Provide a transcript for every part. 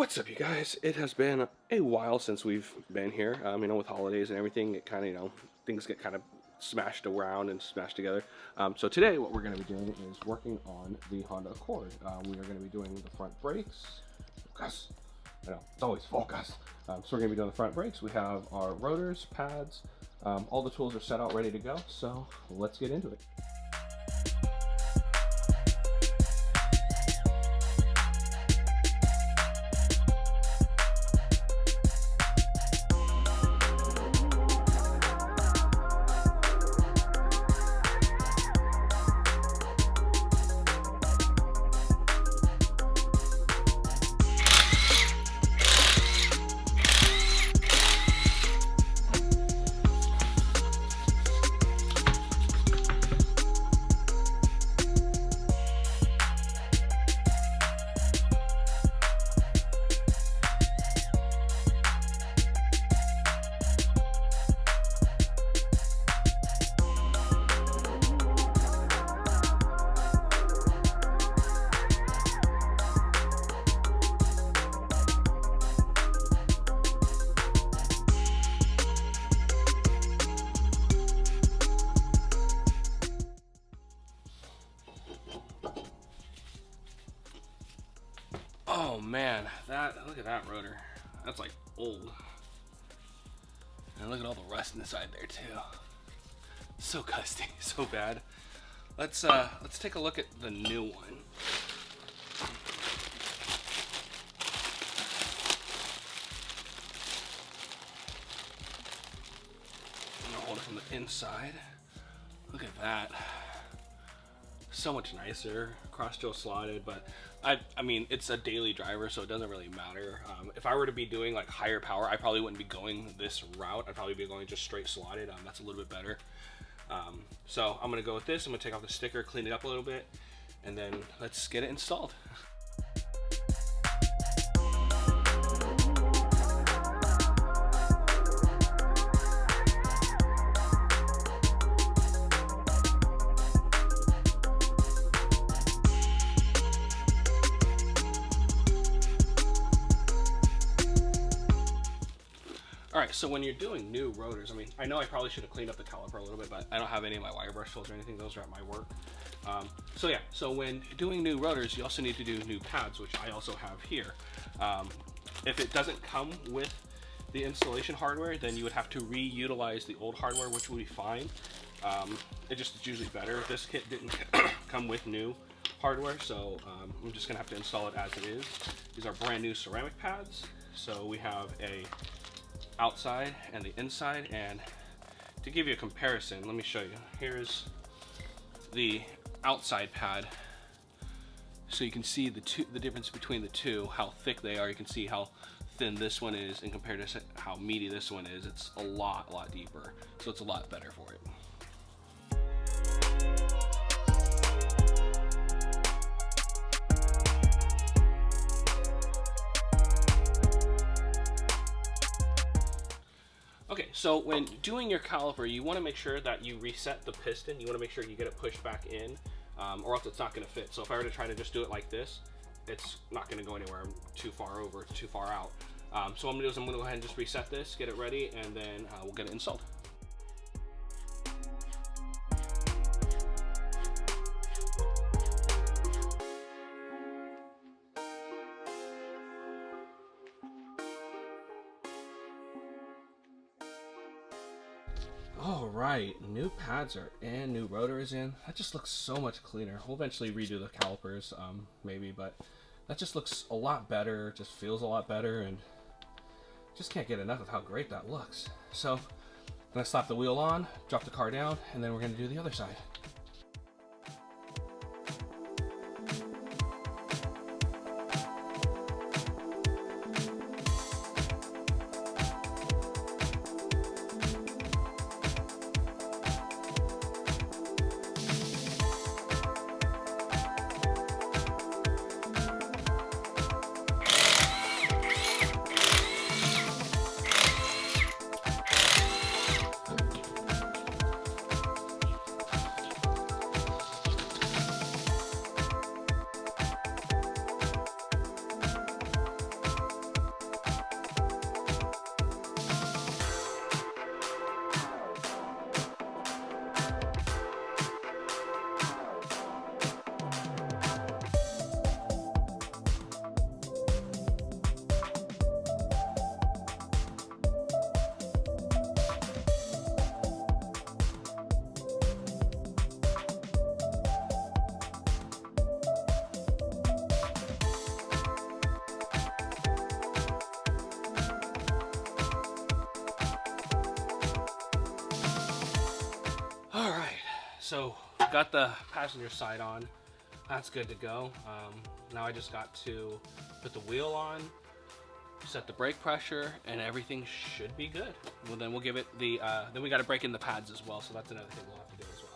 What's up, you guys? It has been a while since we've been here. With holidays and everything, it kind of, things get kind of smashed around and smashed together. So today, what we're going to be doing is working on the Honda Accord. We are going to be doing the front brakes. Focus. I know, it's always focus. So we're going to be doing the front brakes. We have our rotors, pads, all the tools are set out, ready to go. So let's get into it. Oh man, look at that rotor. That's like old. And look at all the rust inside there too. So gusty, so bad. Let's take a look at the new one. I'm gonna hold it from the inside. Look at that. So much nicer, cross drill slotted, but I mean it's a daily driver, so it doesn't really matter. If I were to be doing like higher power, I probably wouldn't be going this route. I'd probably be going just straight slotted. That's a little bit better. So I'm gonna go with this. I'm gonna take off the sticker, clean it up a little bit, and then let's get it installed. Alright, so when you're doing new rotors, I know I probably should have cleaned up the caliper a little bit, but I don't have any of my wire brush tools or anything. Those are at my work. So when doing new rotors, you also need to do new pads, which I also have here. If it doesn't come with the installation hardware, then you would have to reutilize the old hardware, which would be fine. It's usually better if this kit didn't come with new hardware, so I'm just going to have to install it as it is. These are brand new ceramic pads. So we have a outside and the inside, and to give you a comparison, let me show you. Here's the outside pad, so you can see the difference between the two, how thick they are. You can see how thin this one is and compared to how meaty this one is. It's a lot deeper, so it's a lot better for it. Okay, so when doing your caliper, you want to make sure that you reset the piston. You want to make sure you get it pushed back in, or else it's not going to fit. So if I were to try to just do it like this, it's not going to go anywhere too far over, too far out. So what I'm going to do is I'm going to go ahead and just reset this, get it ready, and then we'll get it installed. All right, new pads are in, new rotor is in. That just looks so much cleaner. We'll eventually redo the calipers, maybe, but that just looks a lot better, just feels a lot better, and just can't get enough of how great that looks. So I'm gonna slap the wheel on, drop the car down, and then we're gonna do the other side. so got the passenger side on. That's good to go. Now I just got to put the wheel on, set the brake pressure, and everything should be good. Well, then we'll give it the, then we got to break in the pads as well, so that's another thing we'll have to do as well.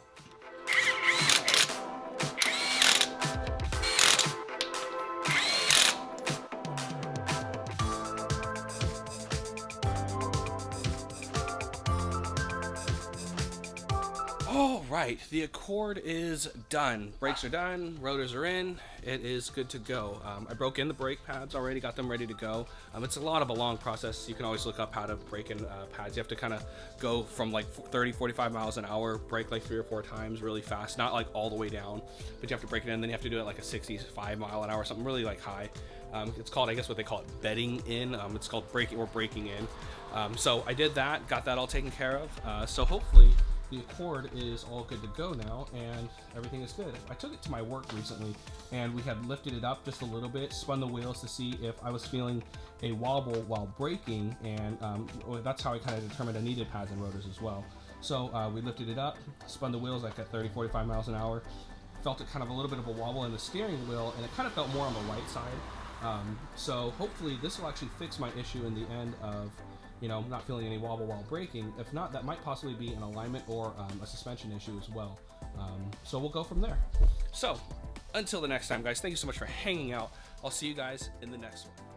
All right, the Accord is done. Brakes are done, rotors are in. It is good to go. I broke in the brake pads already, got them ready to go. It's a long process. You can always look up how to break in pads. You have to kind of go from like 30, 45 miles an hour, brake like 3 or 4 times really fast, not like all the way down, but you have to break it in, then you have to do it like a 65 mile an hour, something really like high. It's called, I guess what they call it, bedding in. It's called breaking or breaking in. So I did that, got that all taken care of. So hopefully the Accord is all good to go now, and everything is good. I took it to my work recently, and we had lifted it up just a little bit, spun the wheels to see if I was feeling a wobble while braking, and that's how I kind of determined I needed pads and rotors as well. So we lifted it up, spun the wheels like at 30, 45 miles an hour, felt it kind of a little bit of a wobble in the steering wheel, and it kind of felt more on the right side. So hopefully this will actually fix my issue in the end of, you know, not feeling any wobble while braking. If not, that might possibly be an alignment or a suspension issue as well. So we'll go from there. So until the next time, guys, thank you so much for hanging out. I'll see you guys in the next one.